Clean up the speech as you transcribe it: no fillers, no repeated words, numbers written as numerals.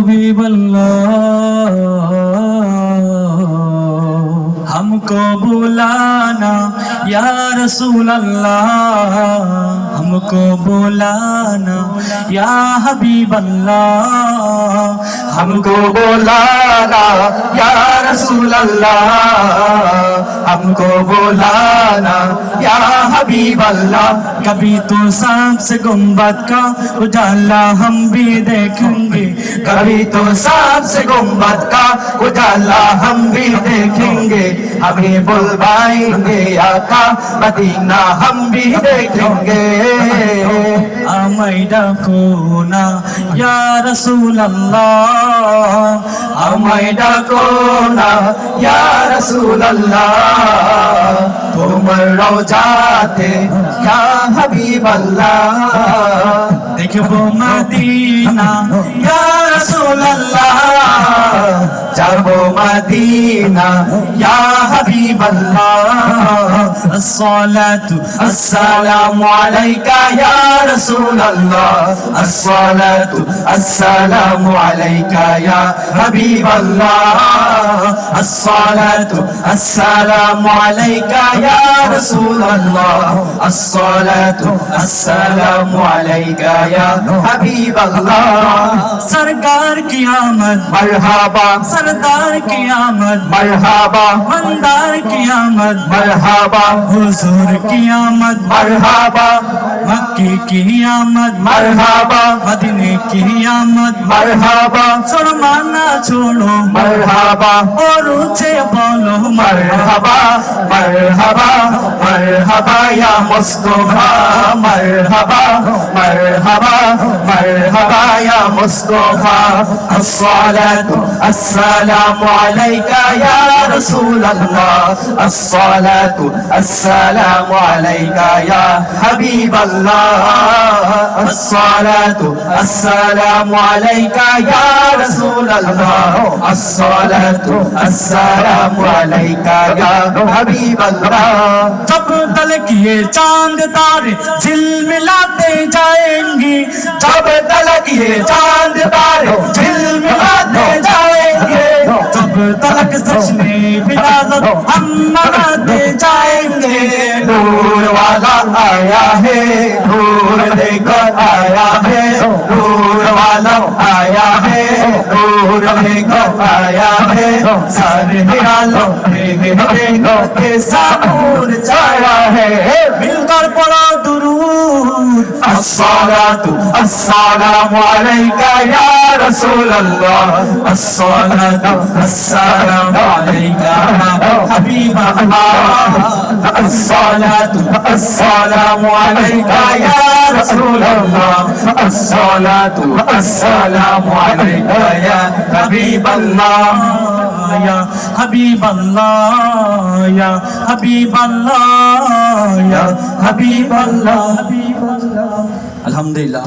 हबीब अल्लाह हमको बुलाना या रसूल अल्लाह हमको बुलाना या हबीब अल्लाह हमको बुलाना या रसूल अल्लाह हमको बुलाना या हबीब अल्लाह। कभी तो सांप से गुंबद का उजाला हम भी देखेंगे, कभी तो सांप से गुंबद का उजाला हम भी देखेंगे, हमें बुलवाएंगे आका मदीना हम भी देखेंगे। আমায় ডাকো না ইয়া রাসূলুল্লাহ আমায় ডাকো না ইয়া রাসূলুল্লাহ তোমার রওজাতে ইয়া হাবিবাল্লাহ দেখবো মদিনা ইয়া রাসূলুল্লাহ যাবো মদিনা ইয়া হাবিবাল্লাহ। আসসালাতু আসসালামু আলাইকা ইয়া রাসূলুল্লাহ আসসালাতু আসসালামু আলাইকা ইয়া হাবিবাল্লাহ আসসালাতু আসসালামু আলাইকা ইয়া রাসূলুল্লাহ আসসালাতু আসসালামু আলাইকা ইয়া হাবিবাল্লাহ। सरकार की आमद मरहबा सरदार की आमद मरहबा मंदार की आमद मरहबा हुजूर की आमद मरहबा मक्की की आमद मरहबा मदीने की आमद मरहबा शर्माना छोड़ो मरहबा और ऊंचे बोलो मरहबा मरहबा मरहबा या मुस्तफा मरहबा मरहबा मरहबा या मुस्तफा। अस्सलातु अस्सलामु अलैका या रसूल अल्लाह अस्सलातु अस्सलामु अलैका या हबीब अल्लाह अस्सलातु अस्सलामु अलैका या रसूल अल्लाह अस्सलातु अस्सलामु अलैका या हबीब अल्लाह। जब तलक ये चांद तारे झिलमिलाते जाएंगे, जब तलक ये चांद तारे झिलमिलाते जाएंगे, जब तलक सजने बिलादत हम मनाते जाएंगे। नूर वाला आया है नूर लेकर आया है नूर वाला आया है नूर लेकर आया है सारे आलम के सामूर छाया है। मिलकर पढ़ो दुरूद अस्सलातु अस्सलामु अलैका या रसूल अल्लाह अस्सलातु अस्सलामु अलैका या हबीब अल्लाह अस्सलातु अस्सलामु अलैका या रसूल अल्लाह अस्सलातु अस्सलामु अलैका या हबीब अल्लाह या हबीब अल्लाह या हबीब अल्लाह या हबीब अल्लाह। अल्हम्दुलिल्लाह।